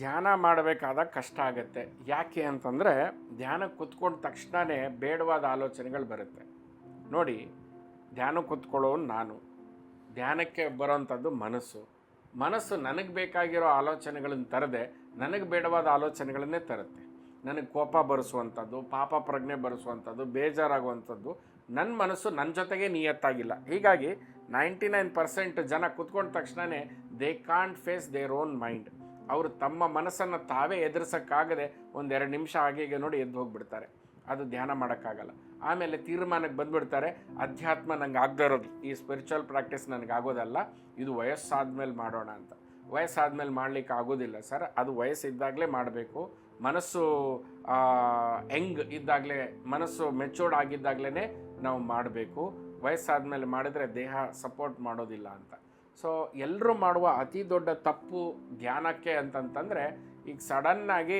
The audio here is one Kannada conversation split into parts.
ಧ್ಯಾನ ಮಾಡಬೇಕಾದಾಗ ಕಷ್ಟ ಆಗುತ್ತೆ. ಯಾಕೆ ಅಂತಂದರೆ ಧ್ಯಾನಕ್ಕೆ ಕೂತ್ಕೊಂಡ ತಕ್ಷಣವೇ ಬೇಡವಾದ ಆಲೋಚನೆಗಳು ಬರುತ್ತೆ. ನೋಡಿ, ಧ್ಯಾನಕ್ಕೆ ಕೂತ್ಕೊಳ್ಳೋನು ನಾನು, ಧ್ಯಾನಕ್ಕೆ ಬರೋವಂಥದ್ದು ಮನಸ್ಸು ನನಗೆ ಬೇಕಾಗಿರೋ ಆಲೋಚನೆಗಳನ್ನು ತರದೆ ನನಗೆ ಬೇಡವಾದ ಆಲೋಚನೆಗಳನ್ನೇ ತರುತ್ತೆ. ನನಗೆ ಕೋಪ ಬರೆಸುವಂಥದ್ದು, ಪಾಪ ಪ್ರಜ್ಞೆ ಬರೆಸುವಂಥದ್ದು, ಬೇಜಾರಾಗುವಂಥದ್ದು ನನ್ನ ಮನಸ್ಸು ನನ್ನ ಜೊತೆಗೆ ನಿಯತ್ತಾಗಿಲ್ಲ. ಹೀಗಾಗಿ 99% ಜನ ಕೂತ್ಕೊಂಡ ತಕ್ಷಣವೇ they can't face their own mind. ಅವರು ತಮ್ಮ ಮನಸ್ಸನ್ನು ತಾವೇ ಎದುರಿಸೋಕ್ಕಾಗದೆ 1-2 ನಿಮಿಷ ಹಾಗೆ ನೋಡಿ ಎದ್ದು ಹೋಗಿಬಿಡ್ತಾರೆ. ಅದು ಧ್ಯಾನ ಮಾಡೋಕ್ಕಾಗಲ್ಲ. ಆಮೇಲೆ ತೀರ್ಮಾನಕ್ಕೆ ಬಂದುಬಿಡ್ತಾರೆ, ಅಧ್ಯಾತ್ಮ ನಂಗೆ ಆಗದೇ ಇರೋದು, ಈ ಸ್ಪಿರಿಚುವಲ್ ಪ್ರಾಕ್ಟೀಸ್ ನನಗೆ ಆಗೋದಲ್ಲ, ಇದು ವಯಸ್ಸಾದ್ಮೇಲೆ ಮಾಡೋಣ ಅಂತ. ವಯಸ್ಸಾದ್ಮೇಲೆ ಮಾಡಲಿಕ್ಕೆ ಆಗೋದಿಲ್ಲ ಸರ್, ಅದು ವಯಸ್ಸಿದ್ದಾಗಲೇ ಮಾಡಬೇಕು. ಮನಸ್ಸು ಯಂಗ್ ಇದ್ದಾಗಲೇ, ಮನಸ್ಸು ಮೆಚೂರ್ಡ್ ಆಗಿದ್ದಾಗಲೇ ನಾವು ಮಾಡಬೇಕು. ವಯಸ್ಸಾದ್ಮೇಲೆ ಮಾಡಿದರೆ ದೇಹ ಸಪೋರ್ಟ್ ಮಾಡೋದಿಲ್ಲ ಅಂತ. ಸೊ ಎಲ್ಲರೂ ಮಾಡುವ ಅತಿ ದೊಡ್ಡ ತಪ್ಪು ಧ್ಯಾನಕ್ಕೆ ಅಂತಂತಂದರೆ, ಈಗ ಸಡನ್ನಾಗಿ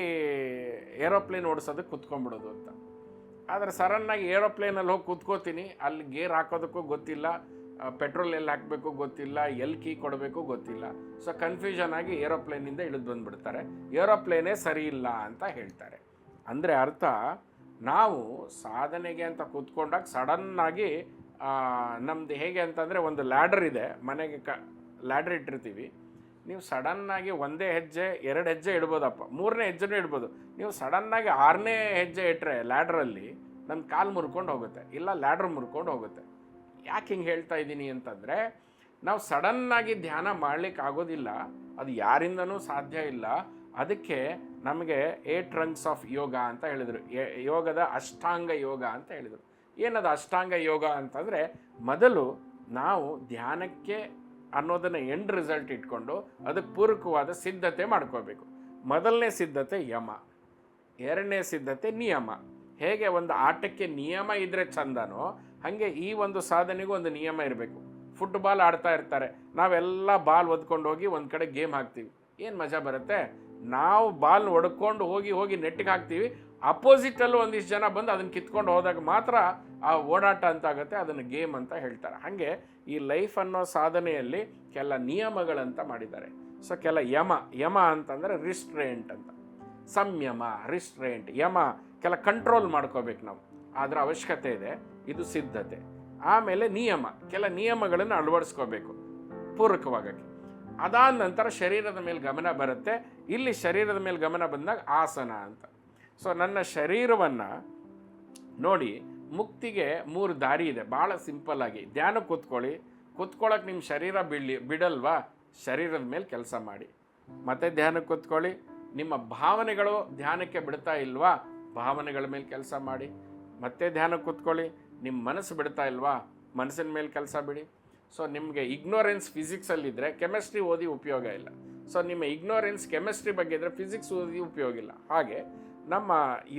ಏರೋಪ್ಲೇನ್ ಓಡಿಸೋದಕ್ಕೆ ಕೂತ್ಕೊಂಡ್ಬಿಡೋದು ಅಂತ. ಆದರೆ ಸಡನ್ನಾಗಿ ಏರೋಪ್ಲೇನಲ್ಲಿ ಹೋಗಿ ಕೂತ್ಕೋತೀನಿ, ಅಲ್ಲಿ ಗೇರ್ ಹಾಕೋದಕ್ಕೂ ಗೊತ್ತಿಲ್ಲ, ಪೆಟ್ರೋಲ್ ಎಲ್ಲಿ ಹಾಕಬೇಕು ಗೊತ್ತಿಲ್ಲ, ಎಲ್ಲಿ ಕೀ ಕೊಡಬೇಕು ಗೊತ್ತಿಲ್ಲ. ಸೊ ಕನ್ಫ್ಯೂಷನ್ ಆಗಿ ಏರೋಪ್ಲೇನಿಂದ ಇಳಿದು ಬಂದುಬಿಡ್ತಾರೆ. ಏರೋಪ್ಲೇನೇ ಸರಿ ಇಲ್ಲ ಅಂತ ಹೇಳ್ತಾರೆ. ಅಂದರೆ ಅರ್ಥ, ನಾವು ಸಾಧನೆಗೆ ಅಂತ ಕೂತ್ಕೊಂಡಾಗ ಸಡನ್ನಾಗಿ ನಮ್ಮದು ಹೇಗೆ ಅಂತಂದರೆ, ಒಂದು ಲ್ಯಾಡರ್ ಇದೆ ಮನೆಗೆ, ಲ್ಯಾಡರ್ ಇಟ್ಟಿರ್ತೀವಿ. ನೀವು ಸಡನ್ನಾಗಿ 1 ಹೆಜ್ಜೆ 2 ಹೆಜ್ಜೆ ಇಡ್ಬೋದಪ್ಪ, 3ನೇ ಹೆಜ್ಜೆನೂ ಇಡ್ಬೋದು. ನೀವು ಸಡನ್ನಾಗಿ 6ನೇ ಹೆಜ್ಜೆ ಇಟ್ಟರೆ ಲ್ಯಾಡ್ರಲ್ಲಿ ನನ್ನ ಕಾಲು ಮುರ್ಕೊಂಡು ಹೋಗುತ್ತೆ, ಇಲ್ಲ ಲ್ಯಾಡ್ರ್ ಮುರ್ಕೊಂಡು ಹೋಗುತ್ತೆ. ಯಾಕೆ ಹಿಂಗೆ ಹೇಳ್ತಾ ಇದ್ದೀನಿ ಅಂತಂದರೆ, ನಾವು ಸಡನ್ನಾಗಿ ಧ್ಯಾನ ಮಾಡಲಿಕ್ಕೆ ಆಗೋದಿಲ್ಲ, ಅದು ಯಾರಿಂದನೂ ಸಾಧ್ಯ ಇಲ್ಲ. ಅದಕ್ಕೆ ನಮಗೆ 8 rungs ಆಫ್ ಯೋಗ ಅಂತ ಹೇಳಿದರು, ಯೋಗದ ಅಷ್ಟಾಂಗ ಯೋಗ ಅಂತ ಹೇಳಿದರು. ಏನದು ಅಷ್ಟಾಂಗ ಯೋಗ ಅಂತಂದರೆ, ಮೊದಲು ನಾವು ಧ್ಯಾನಕ್ಕೆ ಅನ್ನೋದನ್ನು ಎಂಡ್ ರಿಸಲ್ಟ್ ಇಟ್ಕೊಂಡು ಅದಕ್ಕೆ ಪೂರಕವಾದ ಸಿದ್ಧತೆ ಮಾಡ್ಕೋಬೇಕು. ಮೊದಲನೇ ಸಿದ್ಧತೆ ಯಮ, 2ನೇ ಸಿದ್ಧತೆ ನಿಯಮ. ಹೇಗೆ ಒಂದು ಆಟಕ್ಕೆ ನಿಯಮ ಇದ್ದರೆ ಚಂದನೋ, ಹಾಗೆ ಈ ಒಂದು ಸಾಧನೆಗೂ ಒಂದು ನಿಯಮ ಇರಬೇಕು. ಫುಟ್ಬಾಲ್ ಆಡ್ತಾ ಇರ್ತಾರೆ, ನಾವೆಲ್ಲ ಬಾಲ್ ಒದ್ಕೊಂಡು ಹೋಗಿ ಒಂದು ಕಡೆ ಗೇಮ್ ಹಾಕ್ತೀವಿ, ಏನು ಮಜಾ ಬರುತ್ತೆ? ನಾವು ಬಾಲ್ ಹೊಡ್ಕೊಂಡು ಹೋಗಿ ನೆಟ್ಟಿಗೆ ಹಾಕ್ತೀವಿ, ಅಪೋಸಿಟಲ್ಲೂ ಒಂದಿಷ್ಟು ಜನ ಬಂದು ಅದನ್ನು ಕಿತ್ಕೊಂಡು ಹೋದಾಗ ಮಾತ್ರ ಆ ಓಡಾಟ ಅಂತ ಆಗುತ್ತೆ, ಅದನ್ನು ಗೇಮ್ ಅಂತ ಹೇಳ್ತಾರೆ. ಹಾಗೆ ಈ ಲೈಫ್ ಅನ್ನೋ ಸಾಧನೆಯಲ್ಲಿ ಕೆಲ ನಿಯಮಗಳಂತ ಮಾಡಿದ್ದಾರೆ. ಸೊ ಕೆಲ ಯಮ ಅಂತಂದರೆ ರಿಸ್ಟ್ರೇಂಟ್ ಅಂತ, ಸಂಯಮ, ರಿಸ್ಟ್ರೇಂಟ್, ಯಮ, ಕೆಲ ಕಂಟ್ರೋಲ್ ಮಾಡ್ಕೋಬೇಕು ನಾವು, ಅದರ ಅವಶ್ಯಕತೆ ಇದೆ. ಇದು ಸಿದ್ಧತೆ. ಆಮೇಲೆ ನಿಯಮ, ಕೆಲ ನಿಯಮಗಳನ್ನು ಅಳವಡಿಸ್ಕೋಬೇಕು ಪೂರಕವಾಗಕ್ಕೆ. ಅದಾದ ನಂತರ ಶರೀರದ ಮೇಲೆ ಗಮನ ಬರುತ್ತೆ. ಇಲ್ಲಿ ಶರೀರದ ಮೇಲೆ ಗಮನ ಬಂದಾಗ ಆಸನ ಅಂತ. ಸೊ ನನ್ನ ಶರೀರವನ್ನು ನೋಡಿ, ಮುಕ್ತಿಗೆ 3 ದಾರಿ ಇದೆ, ಭಾಳ ಸಿಂಪಲ್ಲಾಗಿ. ಧ್ಯಾನಕ್ಕೆ ಕೂತ್ಕೊಳ್ಳೋಕೆ ನಿಮ್ಮ ಶರೀರ ಬಿಡಲ್ವಾ, ಶರೀರದ ಮೇಲೆ ಕೆಲಸ ಮಾಡಿ. ಮತ್ತೆ ಧ್ಯಾನಕ್ಕೆ ಕೂತ್ಕೊಳ್ಳಿ. ನಿಮ್ಮ ಭಾವನೆಗಳು ಧ್ಯಾನಕ್ಕೆ ಬಿಡ್ತಾ ಇಲ್ವಾ, ಭಾವನೆಗಳ ಮೇಲೆ ಕೆಲಸ ಮಾಡಿ. ಮತ್ತೆ ಧ್ಯಾನಕ್ಕೆ ಕೂತ್ಕೊಳ್ಳಿ. ನಿಮ್ಮ ಮನಸ್ಸು ಬಿಡ್ತಾ ಇಲ್ವಾ, ಮನಸ್ಸಿನ ಮೇಲೆ ಕೆಲಸ ಬಿಡಿ. ಸೊ ನಿಮಗೆ ಇಗ್ನೋರೆನ್ಸ್ ಫಿಸಿಕ್ಸಲ್ಲಿದ್ದರೆ ಕೆಮಿಸ್ಟ್ರಿ ಓದಿ ಉಪಯೋಗ ಇಲ್ಲ. ಸೊ ನಿಮ್ಮ ಇಗ್ನೋರೆನ್ಸ್ ಕೆಮಿಸ್ಟ್ರಿ ಬಗ್ಗೆ ಇದ್ದರೆ ಫಿಸಿಕ್ಸ್ ಓದಿ ಉಪಯೋಗ ಇಲ್ಲ. ಹಾಗೆ ನಮ್ಮ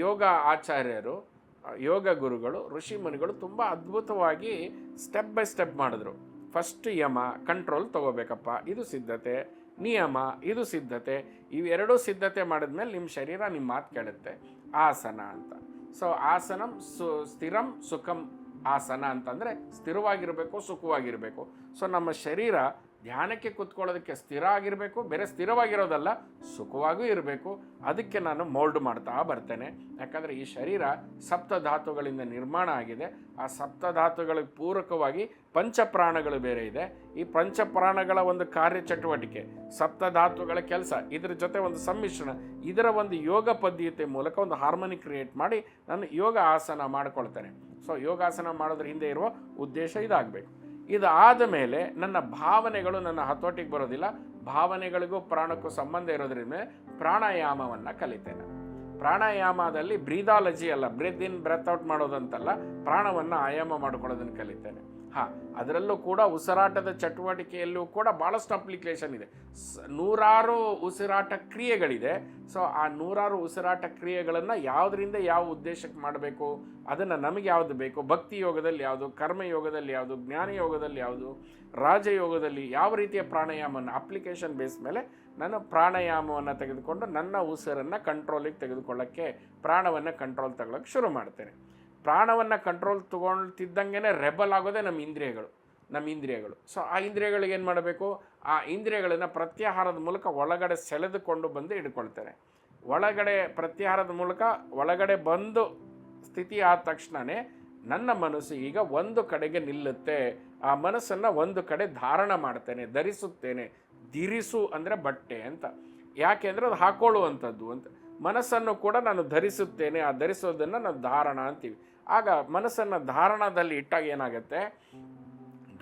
ಯೋಗ ಆಚಾರ್ಯರು, ಯೋಗ ಗುರುಗಳು, ಋಷಿ ಮುನಿಗಳು ತುಂಬ ಅದ್ಭುತವಾಗಿ ಸ್ಟೆಪ್ ಬೈ ಸ್ಟೆಪ್ ಮಾಡಿದ್ರು. ಫಸ್ಟ್ ಯಮ, ಕಂಟ್ರೋಲ್ ತೊಗೋಬೇಕಪ್ಪ, ಇದು ಸಿದ್ಧತೆ. ನಿಯಮ, ಇದು ಸಿದ್ಧತೆ. ಇವೆರಡೂ ಸಿದ್ಧತೆ ಮಾಡಿದ್ಮೇಲೆ ನಿಮ್ಮ ಶರೀರ ನಿಮ್ಮ ಮಾತು ಕೇಳುತ್ತೆ. ಆಸನ ಅಂತ. ಸೊ ಆಸನಂ ಸ್ಥಿರಂ ಸುಖಂ ಆಸನ ಅಂತಂದರೆ ಸ್ಥಿರವಾಗಿರಬೇಕು, ಸುಖವಾಗಿರಬೇಕು. ಸೊ ನಮ್ಮ ಶರೀರ ಧ್ಯಾನಕ್ಕೆ ಕೂತ್ಕೊಳ್ಳೋದಕ್ಕೆ ಸ್ಥಿರ ಆಗಿರಬೇಕು, ಬೇರೆ ಸ್ಥಿರವಾಗಿರೋದಲ್ಲ, ಸುಖವಾಗೂ ಇರಬೇಕು. ಅದಕ್ಕೆ ನಾನು ಮೋಲ್ಡ್ ಮಾಡ್ತಾ ಬರ್ತೇನೆ. ಯಾಕಂದರೆ ಈ ಶರೀರ ಸಪ್ತಧಾತುಗಳಿಂದ ನಿರ್ಮಾಣ ಆಗಿದೆ. ಆ ಸಪ್ತಧಾತುಗಳಿಗೆ ಪೂರಕವಾಗಿ ಪಂಚಪ್ರಾಣಗಳು ಬೇರೆ ಇದೆ. ಈ ಪಂಚಪ್ರಾಣಗಳ ಒಂದು ಕಾರ್ಯಚಟುವಟಿಕೆ, ಸಪ್ತಧಾತುಗಳ ಕೆಲಸ, ಇದರ ಜೊತೆ ಒಂದು ಸಮ್ಮಿಶ್ರಣ, ಇದರ ಒಂದು ಯೋಗ ಪದ್ಧತಿ ಮೂಲಕ ಒಂದು ಹಾರ್ಮೋನಿ ಕ್ರಿಯೇಟ್ ಮಾಡಿ ನಾನು ಯೋಗ ಆಸನ ಮಾಡ್ಕೊಳ್ತೇನೆ. ಸೊ ಯೋಗಾಸನ ಮಾಡೋದ್ರ ಹಿಂದೆ ಇರುವ ಉದ್ದೇಶ ಇದಾಗಬೇಕು. ಇದಾದ ಮೇಲೆ ನನ್ನ ಭಾವನೆಗಳು ನನ್ನ ಹತೋಟಿಗೆ ಬರೋದಿಲ್ಲ. ಭಾವನೆಗಳಿಗೂ ಪ್ರಾಣಕ್ಕೂ ಸಂಬಂಧ ಇರೋದ್ರಿಂದ ಪ್ರಾಣಾಯಾಮವನ್ನು ಕಲಿತೇನೆ. ಪ್ರಾಣಾಯಾಮದಲ್ಲಿ ಬ್ರೀದಾಲಜಿ ಅಲ್ಲ, ಬ್ರೆತ್ ಇನ್ ಬ್ರೆತ್ ಔಟ್ ಮಾಡೋದಂತಲ್ಲ, ಪ್ರಾಣವನ್ನು ಆಯಾಮ ಮಾಡ್ಕೊಳ್ಳೋದನ್ನು ಕಲಿತೇನೆ. ಅದರಲ್ಲೂ ಕೂಡ ಉಸಿರಾಟದ ಚಟುವಟಿಕೆಯಲ್ಲೂ ಕೂಡ ಭಾಳಷ್ಟು ಅಪ್ಲಿಕೇಶನ್ ಇದೆ. 100 ಉಸಿರಾಟ ಕ್ರಿಯೆಗಳಿದೆ. ಸೊ ಆ 100 ಉಸಿರಾಟ ಕ್ರಿಯೆಗಳನ್ನು ಯಾವುದರಿಂದ ಯಾವ ಉದ್ದೇಶಕ್ಕೆ ಮಾಡಬೇಕು, ಅದನ್ನು ನಮಗೆ ಯಾವುದು ಬೇಕು, ಭಕ್ತಿ ಯೋಗದಲ್ಲಿ ಯಾವುದು, ಕರ್ಮಯೋಗದಲ್ಲಿ ಯಾವುದು, ಜ್ಞಾನಯೋಗದಲ್ಲಿ ಯಾವುದು, ರಾಜಯೋಗದಲ್ಲಿ ಯಾವ ರೀತಿಯ ಪ್ರಾಣಾಯಾಮವನ್ನು ಅಪ್ಲಿಕೇಶನ್ ಬೇಸ್ ಮೇಲೆ ನಾನು ಪ್ರಾಣಾಯಾಮವನ್ನು ತೆಗೆದುಕೊಂಡು ನನ್ನ ಉಸಿರನ್ನು ಕಂಟ್ರೋಲಿಗೆ ತೆಗೆದುಕೊಳ್ಳೋಕ್ಕೆ, ಪ್ರಾಣವನ್ನು ಕಂಟ್ರೋಲ್ ತಗೊಳ್ಳೋಕ್ಕೆ ಶುರು ಮಾಡ್ತೇನೆ. ಪ್ರಾಣವನ್ನು ಕಂಟ್ರೋಲ್ ತೊಗೊಳ್ತಿದ್ದಂಗೆ ರೆಬಲ್ ಆಗೋದೇ ನಮ್ಮ ಇಂದ್ರಿಯಗಳು. ನಮ್ಮ ಇಂದ್ರಿಯಗಳು. ಸೊ ಆ ಇಂದ್ರಿಯಗಳಿಗೆ ಏನು ಮಾಡಬೇಕು, ಆ ಇಂದ್ರಿಯಗಳನ್ನು ಪ್ರತ್ಯಾಹಾರದ ಮೂಲಕ ಒಳಗಡೆ ಸೆಳೆದುಕೊಂಡು ಬಂದು ಹಿಡ್ಕೊಳ್ತಾರೆ. ಒಳಗಡೆ ಪ್ರತ್ಯಾಹಾರದ ಮೂಲಕ ಒಳಗಡೆ ಬಂದು ಸ್ಥಿತಿ ಆದ ತಕ್ಷಣವೇ ನನ್ನ ಮನಸ್ಸು ಈಗ ಒಂದು ಕಡೆಗೆ ನಿಲ್ಲುತ್ತೆ. ಆ ಮನಸ್ಸನ್ನು ಒಂದು ಕಡೆ ಧಾರಣ ಮಾಡ್ತೇನೆ, ಧರಿಸುತ್ತೇನೆ. ಧಿರಿಸು ಅಂದರೆ ಬಟ್ಟೆ ಅಂತ, ಯಾಕೆ ಅಂದರೆ ಅದು ಹಾಕೊಳ್ಳುವಂಥದ್ದು ಅಂತ. ಮನಸ್ಸನ್ನು ಕೂಡ ನಾನು ಧರಿಸುತ್ತೇನೆ, ಆ ಧರಿಸೋದನ್ನು ನಾವು ಧಾರಣ ಅಂತೀವಿ. ಆಗ ಮನಸ್ಸನ್ನು ಧಾರಣದಲ್ಲಿ ಇಟ್ಟಾಗ ಏನಾಗುತ್ತೆ,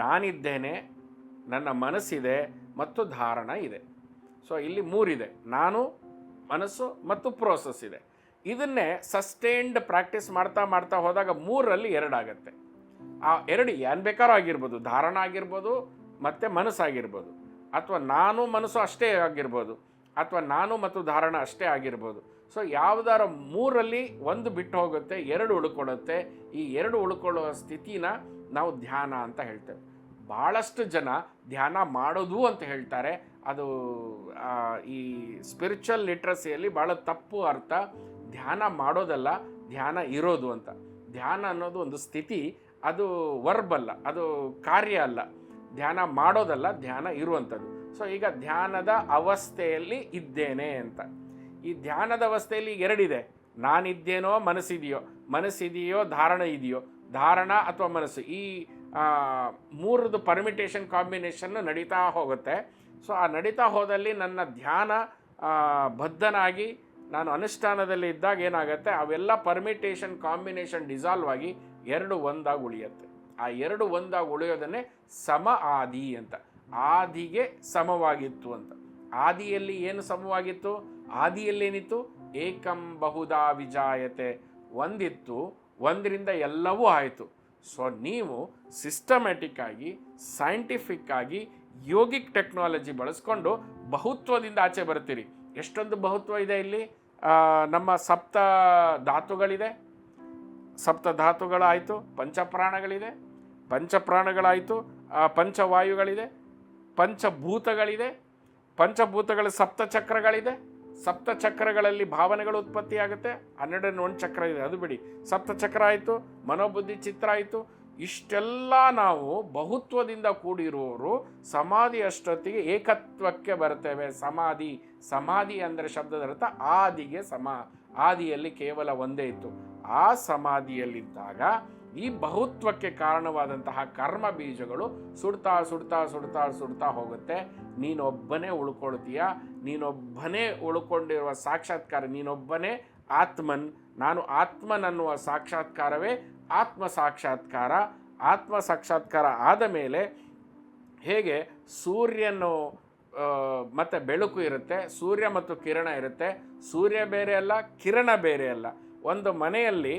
ನಾನಿದ್ದೇನೆ, ನನ್ನ ಮನಸ್ಸಿದೆ ಮತ್ತು ಧಾರಣ ಇದೆ. ಸೊ ಇಲ್ಲಿ ಮೂರಿದೆ, ನಾನು, ಮನಸ್ಸು ಮತ್ತು ಪ್ರೋಸೆಸ್ ಇದೆ. ಇದನ್ನೇ ಸಸ್ಟೈನ್ಡ್ ಪ್ರಾಕ್ಟೀಸ್ ಮಾಡ್ತಾ ಮಾಡ್ತಾ ಹೋದಾಗ 3ರಲ್ಲಿ 2 ಆಗುತ್ತೆ. ಆ 2 ಏನು ಬೇಕಾದ್ರೂ ಆಗಿರ್ಬೋದು, ಧಾರಣ ಆಗಿರ್ಬೋದು ಮತ್ತು ಮನಸ್ಸಾಗಿರ್ಬೋದು, ಅಥವಾ ನಾನು ಮನಸ್ಸು ಅಷ್ಟೇ ಆಗಿರ್ಬೋದು, ಅಥವಾ ನಾನು ಮತ್ತು ಧಾರಣ ಅಷ್ಟೇ ಆಗಿರ್ಬೋದು. ಸೊ ಯಾವುದಾರ 3ರಲ್ಲಿ 1 ಬಿಟ್ಟು ಹೋಗುತ್ತೆ, 2 ಉಳ್ಕೊಳ್ಳುತ್ತೆ. ಈ 2 ಉಳ್ಕೊಳ್ಳುವ ಸ್ಥಿತಿನ ನಾವು ಧ್ಯಾನ ಅಂತ ಹೇಳ್ತೇವೆ. ಭಾಳಷ್ಟು ಜನ ಧ್ಯಾನ ಮಾಡೋದು ಅಂತ ಹೇಳ್ತಾರೆ. ಅದು ಈ ಸ್ಪಿರಿಚುವಲ್ ಲಿಟ್ರಸಿಯಲ್ಲಿ ಭಾಳ ತಪ್ಪು ಅರ್ಥ. ಧ್ಯಾನ ಮಾಡೋದಲ್ಲ, ಧ್ಯಾನ ಇರೋದು ಅಂತ. ಧ್ಯಾನ ಅನ್ನೋದು ಒಂದು ಸ್ಥಿತಿ, ಅದು ವರ್ಬ್ ಅಲ್ಲ, ಅದು ಕಾರ್ಯ ಅಲ್ಲ. ಧ್ಯಾನ ಮಾಡೋದಲ್ಲ, ಧ್ಯಾನ ಇರುವಂಥದ್ದು. ಸೊ ಈಗ ಧ್ಯಾನದ ಅವಸ್ಥೆಯಲ್ಲಿ ಇದ್ದೇನೆ ಅಂತ. ಈ ಧ್ಯಾನದ ಅವಸ್ಥೆಯಲ್ಲಿ 2 ಇದೆ, ನಾನಿದ್ದೇನೋ ಮನಸ್ಸಿದೆಯೋ ಧಾರಣ ಇದೆಯೋ, ಧಾರಣ ಅಥವಾ ಮನಸ್ಸು, ಈ 3 ಪರ್ಮಿಟೇಷನ್ ಕಾಂಬಿನೇಷನ್ನು ನಡೀತಾ ಹೋಗುತ್ತೆ. ಸೊ ಆ ನಡೀತಾ ಹೋದಲ್ಲಿ ನನ್ನ ಧ್ಯಾನ ಬದ್ಧನಾಗಿ ನಾನು ಅನುಷ್ಠಾನದಲ್ಲಿ ಇದ್ದಾಗ ಏನಾಗುತ್ತೆ, ಅವೆಲ್ಲ ಪರ್ಮಿಟೇಷನ್ ಕಾಂಬಿನೇಷನ್ ಡಿಸಾಲ್ವ್ ಆಗಿ 2 ಒಂದಾಗಿ ಉಳಿಯುತ್ತೆ. ಆ 2 ಒಂದಾಗಿ ಉಳಿಯೋದನ್ನೇ ಸಮ ಆದಿ ಅಂತ. ಆದಿಗೆ ಸಮವಾಗಿತ್ತು ಅಂತ. ಆದಿಯಲ್ಲಿ ಏನು ಸಮವಾಗಿತ್ತು, ಆದಿಯಲ್ಲೇನಿತ್ತು, ಏಕಂ ಬಹುಧಾ ವಿಜಾಯತೆ, ಒಂದಿತ್ತು, ಒಂದರಿಂದ ಎಲ್ಲವೂ ಆಯಿತು. ಸೊ ನೀವು ಸಿಸ್ಟಮ್ಯಾಟಿಕ್ ಆಗಿ, ಸೈಂಟಿಫಿಕ್ ಆಗಿ, ಯೋಗಿಕ್ ಟೆಕ್ನಾಲಜಿ ಬಳಸ್ಕೊಂಡು ಬಹುತ್ವದಿಂದ ಆಚೆ ಬರ್ತೀರಿ. ಎಷ್ಟೊಂದು ಬಹುತ್ವ ಇದೆ ಇಲ್ಲಿ. ನಮ್ಮ ಸಪ್ತ ಧಾತುಗಳಿದೆ, ಸಪ್ತ ಧಾತುಗಳಾಯಿತು, ಪಂಚಪ್ರಾಣಗಳಿದೆ, ಪಂಚಪ್ರಾಣಗಳಾಯಿತು, ಪಂಚವಾಯುಗಳಿದೆ, ಪಂಚಭೂತಗಳಿದೆ, ಪಂಚಭೂತಗಳ ಸಪ್ತಚಕ್ರಗಳಿದೆ, ಸಪ್ತಚಕ್ರಗಳಲ್ಲಿ ಭಾವನೆಗಳು ಉತ್ಪತ್ತಿಯಾಗುತ್ತೆ. 101 ಚಕ್ರ ಇದೆ, ಅದು ಬಿಡಿ. ಸಪ್ತಚಕ್ರ ಆಯಿತು, ಮನೋಬುದ್ಧಿ ಚಿತ್ರ ಆಯಿತು. ಇಷ್ಟೆಲ್ಲ ನಾವು ಬಹುತ್ವದಿಂದ ಕೂಡಿರುವವರು ಸಮಾಧಿ ಅಷ್ಟೊತ್ತಿಗೆ ಏಕತ್ವಕ್ಕೆ ಬರ್ತೇವೆ. ಸಮಾಧಿ ಅಂದರೆ ಶಬ್ದದ ಅರ್ಥ ಆದಿಗೆ ಸಮ. ಆದಿಯಲ್ಲಿ ಕೇವಲ ಒಂದೇ ಇತ್ತು. ಆ ಸಮಾಧಿಯಲ್ಲಿದ್ದಾಗ ಈ ಬಹುತ್ವಕ್ಕೆ ಕಾರಣವಾದಂತಹ ಕರ್ಮ ಬೀಜಗಳು ಸುಡ್ತಾ ಸುಡ್ತಾ ಸುಡ್ತಾ ಸುಡ್ತಾ ಹೋಗುತ್ತೆ. ನೀನೊಬ್ಬನೇ ಉಳ್ಕೊಳ್ತೀಯ, ನೀನೊಬ್ಬನೇ ಉಳ್ಕೊಂಡಿರುವ ಸಾಕ್ಷಾತ್ಕಾರ, ನೀನೊಬ್ಬನೇ ಆತ್ಮನ್. ನಾನು ಆತ್ಮನನ್ನುವ ಸಾಕ್ಷಾತ್ಕಾರವೇ ಆತ್ಮ ಸಾಕ್ಷಾತ್ಕಾರ. ಆತ್ಮ ಸಾಕ್ಷಾತ್ಕಾರ ಆದ ಮೇಲೆ ಹೇಗೆ ಸೂರ್ಯನು ಮತ್ತು ಬೆಳಕು ಇರುತ್ತೆ, ಸೂರ್ಯ ಮತ್ತು ಕಿರಣ ಇರುತ್ತೆ. ಸೂರ್ಯ ಬೇರೆ ಅಲ್ಲ, ಕಿರಣ ಬೇರೆ ಅಲ್ಲ. ಒಂದು ಮನೆಯಲ್ಲಿ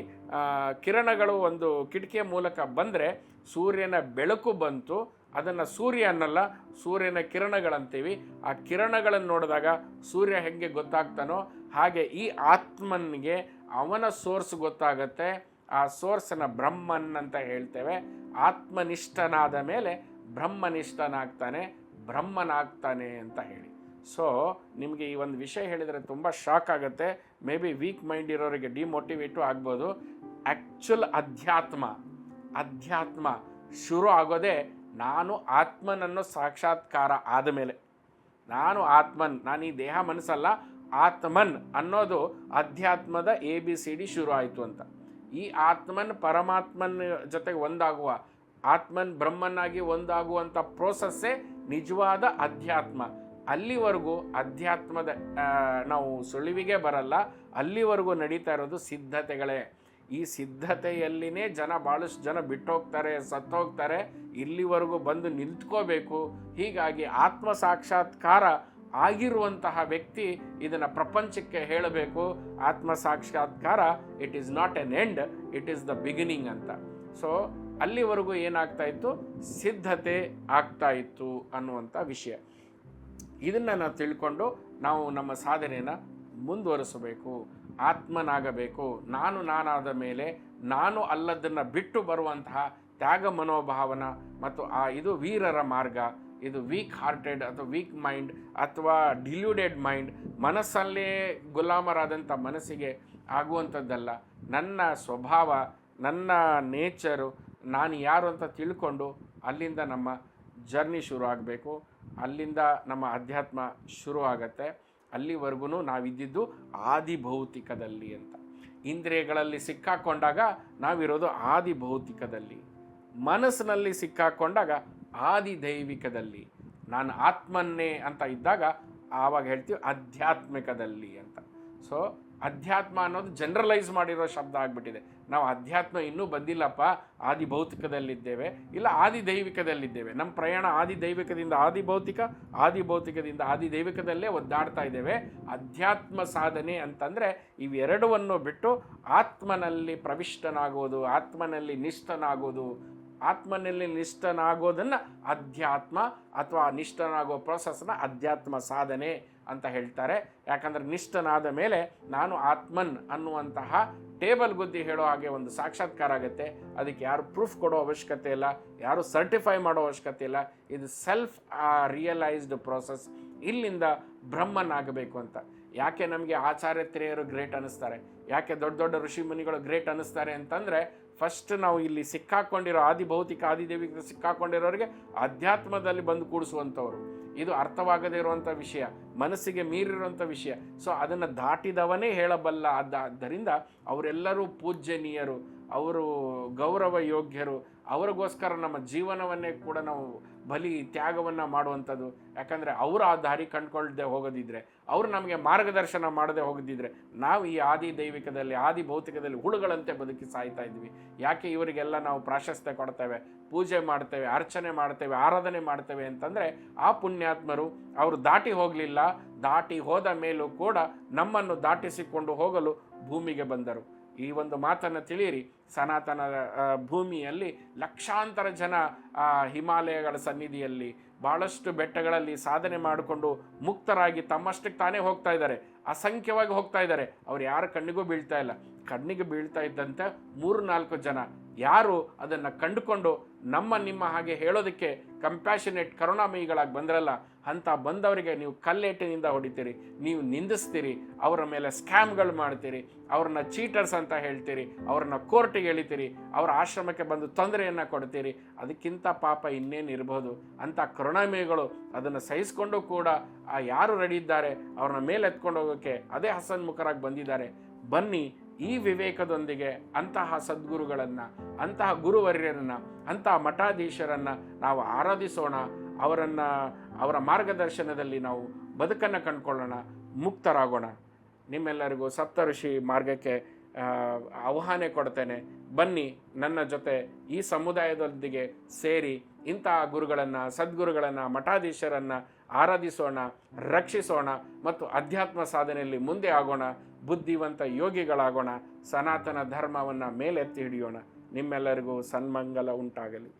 ಕಿರಣಗಳು ಒಂದು ಕಿಟಕಿಯ ಮೂಲಕ ಬಂದರೆ ಸೂರ್ಯನ ಬೆಳಕು ಬಂತು, ಅದನ್ನು ಸೂರ್ಯ ಅನ್ನಲ್ಲ, ಸೂರ್ಯನ ಕಿರಣಗಳಂತೀವಿ. ಆ ಕಿರಣಗಳನ್ನು ನೋಡಿದಾಗ ಸೂರ್ಯ ಹೇಗೆ ಗೊತ್ತಾಗ್ತಾನೋ ಹಾಗೆ ಈ ಆತ್ಮನಿಗೆ ಅವನ ಸೋರ್ಸ್ ಗೊತ್ತಾಗತ್ತೆ. ಆ ಸೋರ್ಸನ್ನು ಬ್ರಹ್ಮನ್ ಅಂತ ಹೇಳ್ತೇವೆ. ಆತ್ಮನಿಷ್ಠನಾದ ಮೇಲೆ ಬ್ರಹ್ಮನಿಷ್ಠನಾಗ್ತಾನೆ, ಬ್ರಹ್ಮನಾಗ್ತಾನೆ ಅಂತ ಹೇಳಿ. ಸೊ ನಿಮಗೆ ಈ ಒಂದು ವಿಷಯ ಹೇಳಿದರೆ ತುಂಬ ಶಾಕ್ ಆಗುತ್ತೆ. ಮೇ ಬಿ ವೀಕ್ ಮೈಂಡ್ ಇರೋರಿಗೆ ಡಿಮೋಟಿವೇಟು ಆಗ್ಬೋದು. ಆ್ಯಕ್ಚುಲ್ ಅಧ್ಯಾತ್ಮ ಶುರು ಆಗೋದೇ ನಾನು ಆತ್ಮನನ್ನು ಸಾಕ್ಷಾತ್ಕಾರ ಆದಮೇಲೆ. ನಾನು ಆತ್ಮನ್, ನಾನು ಈ ದೇಹ ಮನಸ್ಸಲ್ಲ, ಆತ್ಮನ್ ಅನ್ನೋದು ಅಧ್ಯಾತ್ಮದ ABCD ಶುರು ಆಯಿತು ಅಂತ. ಈ ಆತ್ಮನ್ ಪರಮಾತ್ಮನ ಜೊತೆಗೆ ಒಂದಾಗುವ, ಆತ್ಮನ್ ಬ್ರಹ್ಮನಾಗಿ ಒಂದಾಗುವಂಥ ಪ್ರೋಸೆಸ್ಸೇ ನಿಜವಾದ ಅಧ್ಯಾತ್ಮ. ಅಲ್ಲಿವರೆಗೂ ಅಧ್ಯಾತ್ಮದ ನಾವು ಸುಳಿವಿಗೆ ಬರಲ್ಲ. ಅಲ್ಲಿವರೆಗೂ ನಡೀತಾ ಇರೋದು ಸಿದ್ಧತೆಗಳೇ. ಈ ಸಿದ್ಧತೆಯಲ್ಲಿನೇ ಭಾಳಷ್ಟು ಜನ ಬಿಟ್ಟೋಗ್ತಾರೆ, ಸತ್ತೋಗ್ತಾರೆ. ಇಲ್ಲಿವರೆಗೂ ಬಂದು ನಿಂತ್ಕೋಬೇಕು. ಹೀಗಾಗಿ ಆತ್ಮ ಸಾಕ್ಷಾತ್ಕಾರ ಆಗಿರುವಂತಹ ವ್ಯಕ್ತಿ ಇದನ್ನು ಪ್ರಪಂಚಕ್ಕೆ ಹೇಳಬೇಕು. ಆತ್ಮ ಸಾಕ್ಷಾತ್ಕಾರ it is not an end, it is the beginning ಅಂತ. ಸೊ ಅಲ್ಲಿವರೆಗೂ ಏನಾಗ್ತಾ ಇತ್ತು, ಸಿದ್ಧತೆ ಆಗ್ತಾ ಇತ್ತು ಅನ್ನುವಂಥ ವಿಷಯ. ಇದನ್ನು ನಾವು ತಿಳ್ಕೊಂಡು ನಾವು ನಮ್ಮ ಸಾಧನೆಯನ್ನು ಮುಂದುವರಿಸಬೇಕು, ಆತ್ಮನಾಗಬೇಕು. ನಾನಾದ ಮೇಲೆ ನಾನು ಅಲ್ಲದನ್ನು ಬಿಟ್ಟು ಬರುವಂತಹ ತ್ಯಾಗ ಮನೋಭಾವನ ಮತ್ತು ಇದು ವೀರರ ಮಾರ್ಗ. ಇದು ವೀಕ್ ಹಾರ್ಟೆಡ್ ಅಥವಾ ವೀಕ್ ಮೈಂಡ್ ಅಥವಾ ಡಿಲ್ಯೂಡೆಡ್ ಮೈಂಡ್, ಮನಸ್ಸಲ್ಲೇ ಗುಲಾಮರಾದಂಥ ಮನಸ್ಸಿಗೆ ಆಗುವಂಥದ್ದಲ್ಲ. ನನ್ನ ಸ್ವಭಾವ, ನನ್ನ ನೇಚರು, ನಾನು ಯಾರು ಅಂತ ತಿಳ್ಕೊಂಡು ಅಲ್ಲಿಂದ ನಮ್ಮ ಜರ್ನಿ ಶುರು ಆಗಬೇಕು, ಅಲ್ಲಿಂದ ನಮ್ಮ ಅಧ್ಯಾತ್ಮ ಶುರು ಆಗತ್ತೆ. ಅಲ್ಲಿವರೆಗೂ ನಾವಿದ್ದಿದ್ದು ಆದಿ ಭೌತಿಕದಲ್ಲಿ ಅಂತ. ಇಂದ್ರಿಯಗಳಲ್ಲಿ ಸಿಕ್ಕಾಕೊಂಡಾಗ ನಾವಿರೋದು ಆದಿ ಭೌತಿಕದಲ್ಲಿ, ಮನಸ್ಸಿನಲ್ಲಿ ಸಿಕ್ಕಾಕೊಂಡಾಗ ಆದಿ ದೈವಿಕದಲ್ಲಿ, ನಾನು ಆತ್ಮನ್ನೇ ಅಂತ ಇದ್ದಾಗ ಆವಾಗ ಹೇಳ್ತೀವಿ ಆಧ್ಯಾತ್ಮಿಕದಲ್ಲಿ ಅಂತ. ಸೊ ಅಧ್ಯಾತ್ಮ ಅನ್ನೋದು ಜನರಲೈಸ್ ಮಾಡಿರೋ ಶಬ್ದ ಆಗಿಬಿಟ್ಟಿದೆ. ನಾವು ಅಧ್ಯಾತ್ಮ ಇನ್ನೂ ಬಂದಿಲ್ಲಪ್ಪ, ಆದಿ ಭೌತಿಕದಲ್ಲಿದ್ದೇವೆ, ಇಲ್ಲ ಆದಿ ದೈವಿಕದಲ್ಲಿದ್ದೇವೆ. ನಮ್ಮ ಪ್ರಯಾಣ ಆದಿ ದೈವಿಕದಿಂದ ಆದಿ ಭೌತಿಕ, ಆದಿ ಭೌತಿಕದಿಂದ ಆದಿ ದೈವಿಕದಲ್ಲೇ ಒದ್ದಾಡ್ತಾ ಇದ್ದೇವೆ. ಅಧ್ಯಾತ್ಮ ಸಾಧನೆ ಅಂತಂದರೆ ಇವೆರಡವನ್ನು ಬಿಟ್ಟು ಆತ್ಮನಲ್ಲಿ ಪ್ರವಿಷ್ಟನಾಗೋದು, ಆತ್ಮನಲ್ಲಿ ನಿಷ್ಠನಾಗೋದು. ಆತ್ಮನಲ್ಲಿ ನಿಷ್ಠನಾಗೋದನ್ನು ಅಧ್ಯಾತ್ಮ ಅಥವಾ ನಿಷ್ಠನಾಗೋ ಪ್ರೋಸೆಸ್ನ ಅಧ್ಯಾತ್ಮ ಸಾಧನೆ ಅಂತ ಹೇಳ್ತಾರೆ. ಯಾಕಂದರೆ ನಿಷ್ಠನಾದ ಮೇಲೆ ನಾನು ಆತ್ಮನ್ ಅನ್ನುವಂತಹ ಟೇಬಲ್ ಗುದ್ದಿ ಹೇಳೋ ಹಾಗೆ ಒಂದು ಸಾಕ್ಷಾತ್ಕಾರ ಆಗುತ್ತೆ. ಅದಕ್ಕೆ ಯಾರು ಪ್ರೂಫ್ ಕೊಡೋ ಅವಶ್ಯಕತೆ ಇಲ್ಲ, ಯಾರು ಸರ್ಟಿಫೈ ಮಾಡೋ ಅವಶ್ಯಕತೆ ಇಲ್ಲ. ಇದು ಸೆಲ್ಫ್ ರಿಯಲೈಸ್ಡ್ ಪ್ರೋಸೆಸ್. ಇಲ್ಲಿಂದ ಬ್ರಹ್ಮನ್ ಆಗಬೇಕು ಅಂತ. ಯಾಕೆ ನಮಗೆ ಆಚಾರ್ಯತ್ರೆಯರು ಗ್ರೇಟ್ ಅನ್ನಿಸ್ತಾರೆ, ಯಾಕೆ ದೊಡ್ಡ ದೊಡ್ಡ ಋಷಿ ಮುನಿಗಳು ಗ್ರೇಟ್ ಅನ್ನಿಸ್ತಾರೆ ಅಂತಂದರೆ, ಫಸ್ಟ್ ನಾವು ಇಲ್ಲಿ ಸಿಕ್ಕಾಕೊಂಡಿರೋ ಆದಿ ಭೌತಿಕ ಆದಿ ದೈವಿಕ ಸಿಕ್ಕಾಕೊಂಡಿರೋರಿಗೆ ಅಧ್ಯಾತ್ಮದಲ್ಲಿ ಬಂದು ಕೂಡಿಸುವಂಥವ್ರು. ಇದು ಅರ್ಥವಾಗದೇ ಇರುವಂಥ ವಿಷಯ, ಮನಸ್ಸಿಗೆ ಮೀರಿರುವಂಥ ವಿಷಯ. ಸೊ ಅದನ್ನು ದಾಟಿದವನೇ ಹೇಳಬಲ್ಲ. ಆದ್ದರಿಂದ ಅವರೆಲ್ಲರೂ ಪೂಜ್ಯನೀಯರು, ಅವರು ಗೌರವ ಯೋಗ್ಯರು. ಅವ್ರಿಗೋಸ್ಕರ ನಮ್ಮ ಜೀವನವನ್ನೇ ಕೂಡ ನಾವು ಬಲಿ ತ್ಯಾಗವನ್ನು ಮಾಡುವಂಥದ್ದು. ಯಾಕಂದರೆ ಅವರು ಆ ದಾರಿ ಕಂಡುಕೊಳ್ಳದೆ ಹೋಗೋದಿದ್ರೆ, ಅವರು ನಮಗೆ ಮಾರ್ಗದರ್ಶನ ಮಾಡದೆ ಹೋಗೋದಿದ್ರೆ, ನಾವು ಈ ಆದಿ ದೈವಿಕದಲ್ಲಿ ಆದಿ ಭೌತಿಕದಲ್ಲಿ ಹುಳುಗಳಂತೆ ಬದುಕಿ ಸಾಯ್ತಾ ಇದ್ವಿ. ಯಾಕೆ ಇವರಿಗೆಲ್ಲ ನಾವು ಪ್ರಾಶಸ್ತ್ಯ ಕೊಡ್ತೇವೆ, ಪೂಜೆ ಮಾಡ್ತೇವೆ, ಅರ್ಚನೆ ಮಾಡ್ತೇವೆ, ಆರಾಧನೆ ಮಾಡ್ತೇವೆ ಅಂತಂದರೆ, ಆ ಪುಣ್ಯಾತ್ಮರು ಅವರು ದಾಟಿ ಹೋಗಲಿಲ್ಲ. ದಾಟಿ ಹೋದ ಮೇಲೂ ಕೂಡ ನಮ್ಮನ್ನು ದಾಟಿಸಿಕೊಂಡು ಹೋಗಲು ಭೂಮಿಗೆ ಬಂದರು. ಈ ಒಂದು ಮಾತನ್ನು ತಿಳಿಯಿರಿ. ಸನಾತನ ಭೂಮಿಯಲ್ಲಿ ಲಕ್ಷಾಂತರ ಜನ ಹಿಮಾಲಯಗಳ ಸನ್ನಿಧಿಯಲ್ಲಿ ಭಾಳಷ್ಟು ಬೆಟ್ಟಗಳಲ್ಲಿ ಸಾಧನೆ ಮಾಡಿಕೊಂಡು ಮುಕ್ತರಾಗಿ ತಮ್ಮಷ್ಟಕ್ಕೆ ತಾನೇ ಹೋಗ್ತಾ ಇದ್ದಾರೆ, ಅಸಂಖ್ಯವಾಗಿ ಹೋಗ್ತಾ ಇದ್ದಾರೆ. ಅವ್ರು ಯಾರ ಕಣ್ಣಿಗೂ ಬೀಳ್ತಾ ಇಲ್ಲ. ಕಣ್ಣಿಗೆ ಬೀಳ್ತಾ ಇದ್ದಂತೆ 3-4 ಜನ ಯಾರು ಅದನ್ನು ಕಂಡುಕೊಂಡು ನಿಮ್ಮ ಹಾಗೆ ಹೇಳೋದಕ್ಕೆ ಕಂಪ್ಯಾಷನೇಟ್ ಕರುಣಾಮಯಿಗಳಾಗಿ ಬಂದ್ರಲ್ಲ, ಅಂತ ಬಂದವರಿಗೆ ನೀವು ಕಲ್ಲೇಟಿನಿಂದ ಹೊಡಿತೀರಿ, ನೀವು ನಿಂದಿಸ್ತೀರಿ, ಅವರ ಮೇಲೆ ಸ್ಕ್ಯಾಮ್ಗಳು ಮಾಡ್ತೀರಿ, ಅವ್ರನ್ನ ಚೀಟರ್ಸ್ ಅಂತ ಹೇಳ್ತೀರಿ, ಅವ್ರನ್ನ ಕೋರ್ಟಿಗೆ ಎಳಿತೀರಿ, ಅವರ ಆಶ್ರಮಕ್ಕೆ ಬಂದು ತೊಂದರೆಯನ್ನು ಕೊಡ್ತೀರಿ. ಅದಕ್ಕಿಂತ ಪಾಪ ಇನ್ನೇನಿರ್ಬೋದು. ಅಂಥ ಕರುಣಾಮಯಿಗಳು ಅದನ್ನು ಸಹಿಸ್ಕೊಂಡು ಕೂಡ ಯಾರು ರೆಡಿ ಇದ್ದಾರೆ ಅವ್ರನ್ನ ಮೇಲೆ ಎತ್ಕೊಂಡು ಹೋಗೋಕ್ಕೆ ಅದೇ ಹಸನ್ಮುಖರಾಗಿ ಬಂದಿದ್ದಾರೆ. ಬನ್ನಿ, ಈ ವಿವೇಕದೊಂದಿಗೆ ಅಂತಹ ಸದ್ಗುರುಗಳನ್ನು, ಅಂತಹ ಗುರುವರ್ಯರನ್ನು, ಅಂತಹ ಮಠಾಧೀಶರನ್ನು ನಾವು ಆರಾಧಿಸೋಣ. ಅವರ ಮಾರ್ಗದರ್ಶನದಲ್ಲಿ ನಾವು ಬದುಕನ್ನು ಕಂಡುಕೊಳ್ಳೋಣ, ಮುಕ್ತರಾಗೋಣ. ನಿಮ್ಮೆಲ್ಲರಿಗೂ ಸಪ್ತಋಷಿ ಮಾರ್ಗಕ್ಕೆ ಆಹ್ವಾನ ಕೊಡ್ತೇನೆ. ಬನ್ನಿ, ನನ್ನ ಜೊತೆ ಈ ಸಮುದಾಯದೊಂದಿಗೆ ಸೇರಿ ಇಂತಹ ಗುರುಗಳನ್ನು, ಸದ್ಗುರುಗಳನ್ನು, ಮಠಾಧೀಶರನ್ನು ಆರಾಧಿಸೋಣ, ರಕ್ಷಿಸೋಣ ಮತ್ತು ಅಧ್ಯಾತ್ಮ ಸಾಧನೆಯಲ್ಲಿ ಮುಂದೆ ಆಗೋಣ. ಬುದ್ಧಿವಂತ ಯೋಗಿಗಳಾಗೋಣ. ಸನಾತನ ಧರ್ಮವನ್ನು ಮೇಲೆತ್ತಿ ಹಿಡಿಯೋಣ. ನಿಮ್ಮೆಲ್ಲರಿಗೂ ಸನ್ಮಂಗಲ ಉಂಟಾಗಲಿ.